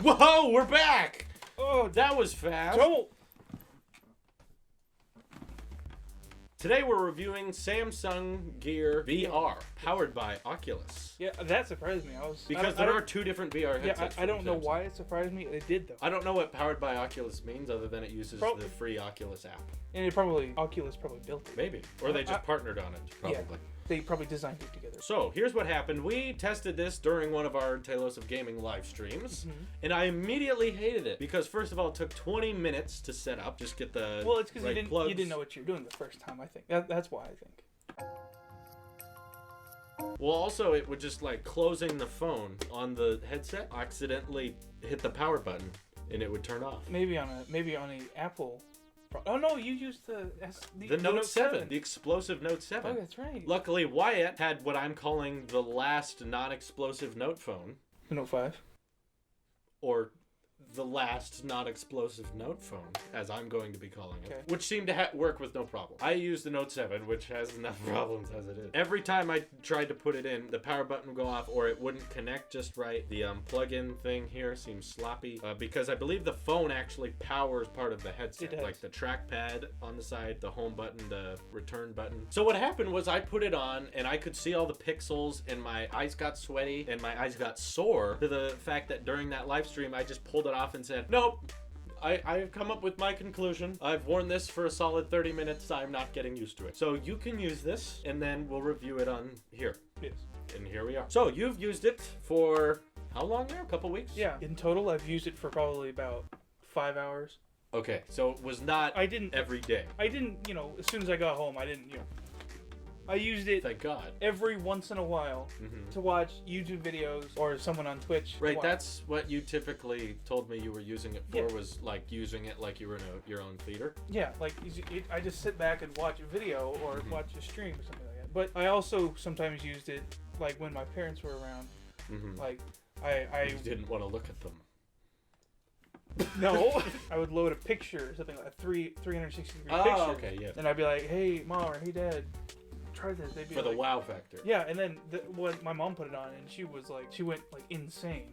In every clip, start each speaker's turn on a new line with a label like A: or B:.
A: Whoa, we're back!
B: Oh,
A: That was fast.
B: don't.
A: Today we're reviewing Samsung Gear VR, powered by Oculus.
B: Yeah, that surprised me.
A: Because there are two different VR headsets.
B: I don't know why it surprised me. It did though.
A: I don't know what powered by Oculus means other than it uses the free Oculus app.
B: And Oculus probably built it.
A: Maybe. Or they just partnered on it, probably.
B: Yeah, they probably designed it together.
A: So, here's what happened. We tested this during one of our Tailosive gaming live streams, and I immediately hated it. Because, first of all, it took 20 minutes to set up. Just get the
B: Well, it's because
A: right
B: you didn't know what you were doing the first time, I think. That's why, I think.
A: Well, also, it would just, like, closing the phone on the headset, accidentally hit the power button, and it would turn off.
B: Maybe on a Apple. Oh no, you used the
A: Note 7, the explosive Note 7.
B: Oh, that's right.
A: Luckily, Wyatt had what I'm calling the last non-explosive Note phone.
B: The Note 5.
A: Or the last non-explosive Note phone, as I'm going to be calling it.
B: Okay.
A: Which seemed to work with no problem. I use the Note 7, which has enough problems as it is. Every time I tried to put it in, the power button would go off or it wouldn't connect just right. The plug-in thing here seems sloppy because I believe the phone actually powers part of the headset. Like the trackpad on the side, the home button, the return button. So what happened was I put it on and I could see all the pixels and my eyes got sweaty and my eyes got sore to the fact that during that live stream I just pulled it off and said, nope, I've come up with my conclusion. I've worn this for a solid 30 minutes. I'm not getting used to it. So you can use this and then we'll review it on here.
B: Yes.
A: And here we are. So you've used it for how long now? A couple weeks?
B: Yeah. In total, I've used it for probably about 5 hours.
A: Okay. So it was not every day.
B: I didn't, as soon as I got home, I used it
A: Thank God.
B: every once in a while to watch YouTube videos or someone on Twitch.
A: Right, that's what you typically told me you were using it for, was like using it like you were in your own theater.
B: Yeah, like I just sit back and watch a video or watch a stream or something like that. But I also sometimes used it like when my parents were around. Like I
A: You didn't want to look at them.
B: No, I would load a picture or something like a 360 degree picture.
A: Oh, okay, yeah.
B: And I'd be like, hey mom or hey dad, try this. They'd be
A: for the wow factor.
B: Yeah, and then when my mom put it on, and she went like insane.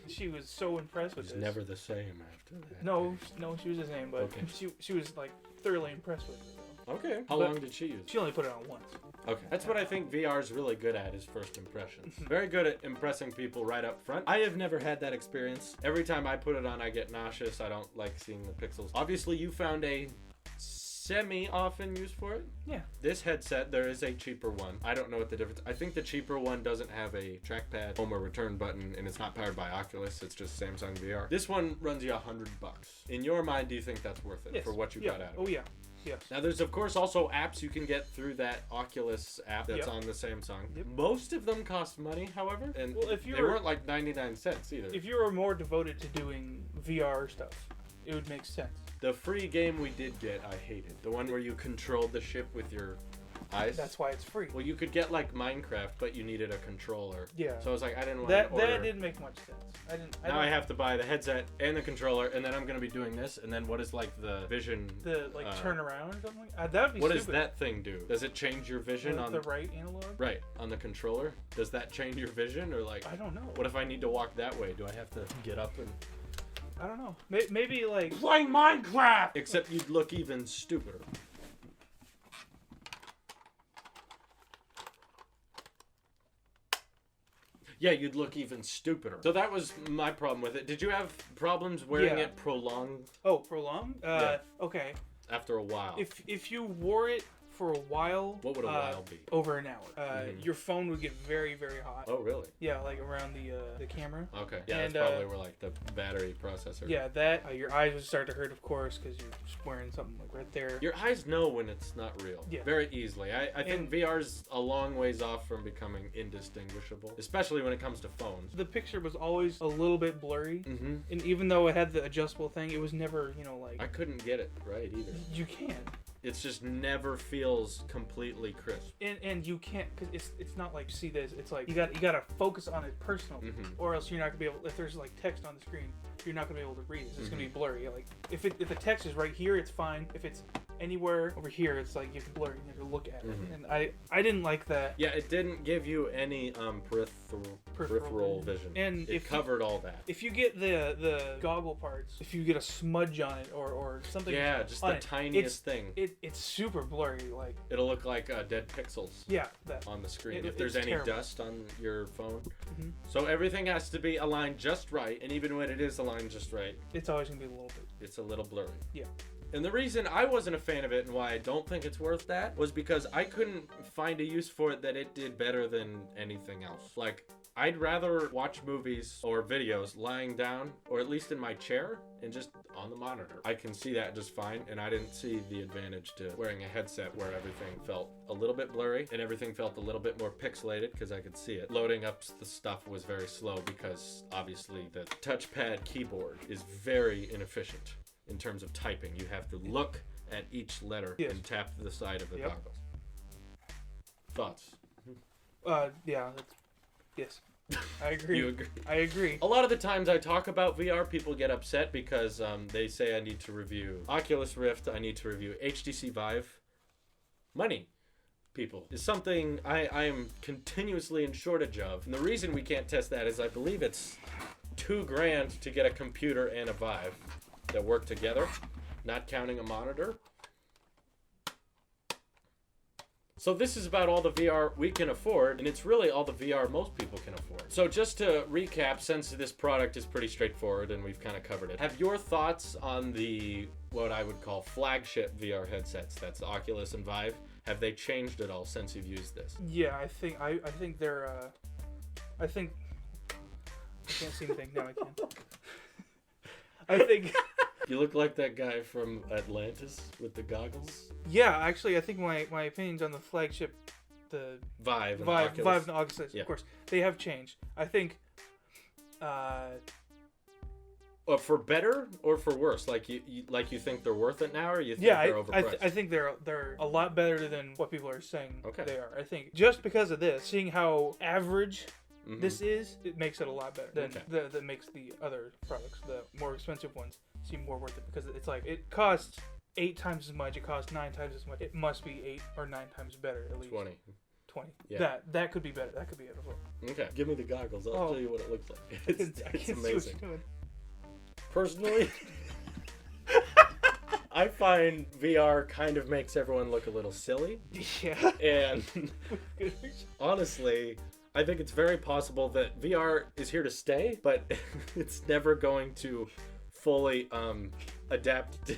B: she was so impressed with it.
A: It was never the same after that.
B: No, she was the same, but
A: okay.
B: she was like thoroughly impressed with it.
A: Okay. How long did she use?
B: She only put it on once.
A: Okay. That's what I think VR is really good at, is first impressions. Very good at impressing people right up front. I have never had that experience. Every time I put it on, I get nauseous. I don't like seeing the pixels. Obviously, you found a semi-often use for it.
B: Yeah.
A: This headset, there is a cheaper one. I don't know what the difference. I think the cheaper one doesn't have a trackpad, home or return button, and it's not powered by Oculus. It's just Samsung VR. This one runs you $100. In your mind, do you think that's worth it for what you got out of it?
B: Oh yeah. Yes.
A: Now, there's, of course, also apps you can get through that Oculus app that's on the Samsung.
B: Yep.
A: Most of them cost money, however, and they weren't like 99 cents either.
B: If you were more devoted to doing VR stuff, it would make sense.
A: The free game we did get, I hated. The one where you controlled the ship with your eyes.
B: That's why it's free.
A: Well, you could get like Minecraft, but you needed a controller.
B: Yeah.
A: So I was like, I didn't want
B: that.
A: to order.
B: That didn't make much sense.
A: Now I have to buy the headset and the controller, and then I'm going to be doing this, and then what is like the vision?
B: The turn around or something? That'd be
A: What
B: stupid.
A: does that thing do? Does it change your vision on
B: the right analog?
A: Right, on the controller? Does that change your vision, or like?
B: I don't know.
A: What if I need to walk that way? Do I have to get up and?
B: I don't know. Maybe like
A: playing Minecraft. Except you'd look even stupider. Yeah, you'd look even stupider. So that was my problem with it. Did you have problems wearing it prolonged?
B: Oh, prolonged?
A: Yeah.
B: Okay.
A: After a while.
B: If you wore it for a while,
A: what would a while be?
B: Over an hour. Your phone would get very, very hot.
A: Oh, really?
B: Yeah, like around the camera.
A: Okay. Yeah,
B: and,
A: that's probably where like the battery processor.
B: Yeah, that your eyes would start to hurt, of course, because you're just wearing something like right there.
A: Your eyes know when it's not real.
B: Yeah.
A: Very easily. I think VR's a long ways off from becoming indistinguishable, especially when it comes to phones.
B: The picture was always a little bit blurry, and even though it had the adjustable thing, it was never, like.
A: I couldn't get it right either.
B: You can.
A: It's just never feels completely crisp.
B: And you can't, because it's not like, see this, it's like you gotta focus on it personally, or else you're not gonna be able, if there's like text on the screen, you're not gonna be able to read it. It's gonna be blurry. Like if the text is right here, it's fine. If it's anywhere over here, it's like you have to blur it. You have to look at it. And I didn't like that.
A: Yeah, it didn't give you any peripheral vision. And it covered all that.
B: If you get the goggle parts, if you get a smudge on it or something,
A: yeah, just the tiniest thing,
B: it's super blurry. Like
A: it'll look like dead pixels.
B: Yeah, that
A: on the screen. If there's any dust on your phone, so everything has to be aligned just right. And even when it is aligned just right,
B: it's always gonna be a little bit.
A: It's a little blurry.
B: Yeah.
A: And the reason I wasn't a fan of it and why I don't think it's worth that was because I couldn't find a use for it that it did better than anything else. Like, I'd rather watch movies or videos lying down, or at least in my chair, and just on the monitor. I can see that just fine, and I didn't see the advantage to wearing a headset where everything felt a little bit blurry and everything felt a little bit more pixelated because I could see it. Loading up the stuff was very slow because obviously the touchpad keyboard is very inefficient. In terms of typing, you have to look at each letter and tap the side of the goggles. Thoughts?
B: Yeah. Yes. I agree.
A: You agree?
B: I agree.
A: A lot of the times I talk about VR, people get upset because they say I need to review Oculus Rift, I need to review HTC Vive. Money, people, is something I am continuously in shortage of. And the reason we can't test that is I believe it's $2,000 to get a computer and a Vive that work together, not counting a monitor. So this is about all the VR we can afford, and it's really all the VR most people can afford. So just to recap, since this product is pretty straightforward and we've kind of covered it, have your thoughts on the, what I would call flagship VR headsets, that's the Oculus and Vive, have they changed at all since you've used this?
B: Yeah, I think they're, I think, I can't see anything, now I can. I think...
A: You look like that guy from Atlantis with the goggles.
B: Yeah, actually, I think my opinions on the flagship, the
A: Vive and
B: Oculus, of course, they have changed. I think,
A: for better or for worse? Like you think they're worth it now, or you think they're overpriced?
B: I think they're a lot better than what people are saying they are. I think just because of this, seeing how average this is, it makes it a lot better than that makes the other products, the more expensive ones, seem more worth it, because it's like it costs 8 times as much, it costs 9 times as much. It must be 8 or 9 times better at least. 20. Yeah. That could be better. That could be it as well.
A: Okay. Give me the goggles. I'll show you what it looks like. It's
B: amazing. See what you're doing.
A: Personally, I find VR kind of makes everyone look a little silly.
B: Yeah.
A: And honestly, I think it's very possible that VR is here to stay, but it's never going to fully adapt to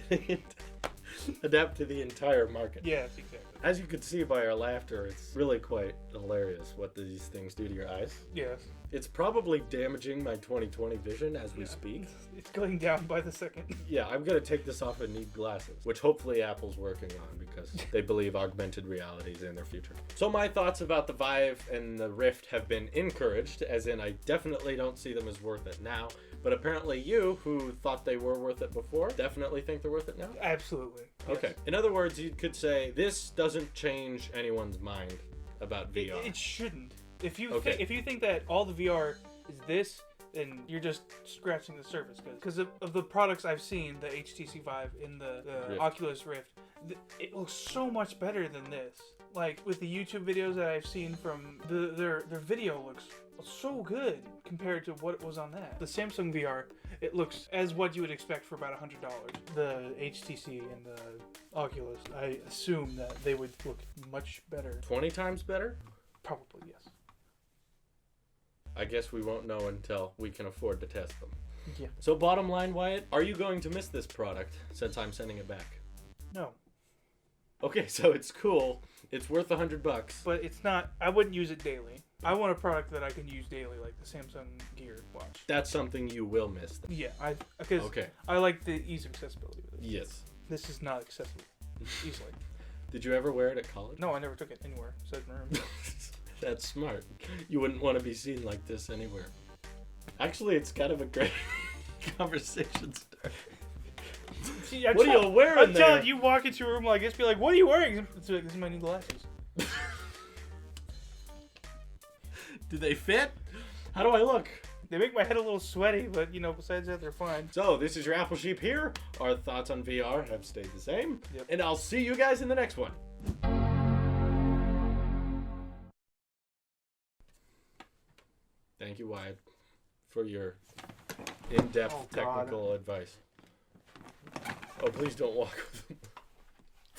A: the entire market.
B: Yes, exactly.
A: As you can see by our laughter, it's really quite hilarious what these things do to your eyes.
B: Yes.
A: It's probably damaging my 20/20 vision as we speak.
B: It's going down by the second.
A: Yeah, I'm going to take this off and need glasses, which hopefully Apple's working on because they believe augmented reality is in their future. So my thoughts about the Vive and the Rift have been encouraged, as in I definitely don't see them as worth it now. But apparently you, who thought they were worth it before, definitely think they're worth it now?
B: Absolutely. Yes.
A: Okay. In other words, you could say this doesn't change anyone's mind about VR.
B: It shouldn't. If you think that all the VR is this, then you're just scratching the surface. Because of the products I've seen, the HTC Vive and the Oculus Rift, it looks so much better than this. Like with the YouTube videos that I've seen from their video looks so good compared to what it was on that. The Samsung VR, it looks as what you would expect for about $100. The HTC and the Oculus, I assume that they would look much better.
A: 20 times better?
B: Probably, yes.
A: I guess we won't know until we can afford to test them.
B: Yeah.
A: So bottom line, Wyatt, are you going to miss this product since I'm sending it back?
B: No.
A: Okay, so it's cool. It's worth $100.
B: But it's not, I wouldn't use it daily. I want a product that I can use daily, like the Samsung Gear Watch.
A: That's something you will miss then.
B: Yeah, because I like the ease of accessibility with it.
A: Yes.
B: This is not accessible easily.
A: Did you ever wear it at college?
B: No, I never took it anywhere besides my room.
A: That's smart. You wouldn't want to be seen like this anywhere. Actually, it's kind of a great conversation starter.
B: See,
A: what are you wearing
B: I'm
A: there?
B: telling you, walk into a room like this, be like, what are you wearing? It's like, these are my new glasses.
A: Do they fit? How do I look?
B: They make my head a little sweaty, but besides that, they're fine.
A: So this is your Apple Sheep here. Our thoughts on VR have stayed the same.
B: Yep.
A: And I'll see you guys in the next one. Thank you, Wyatt, for your in-depth technical advice. Oh, please don't walk with them.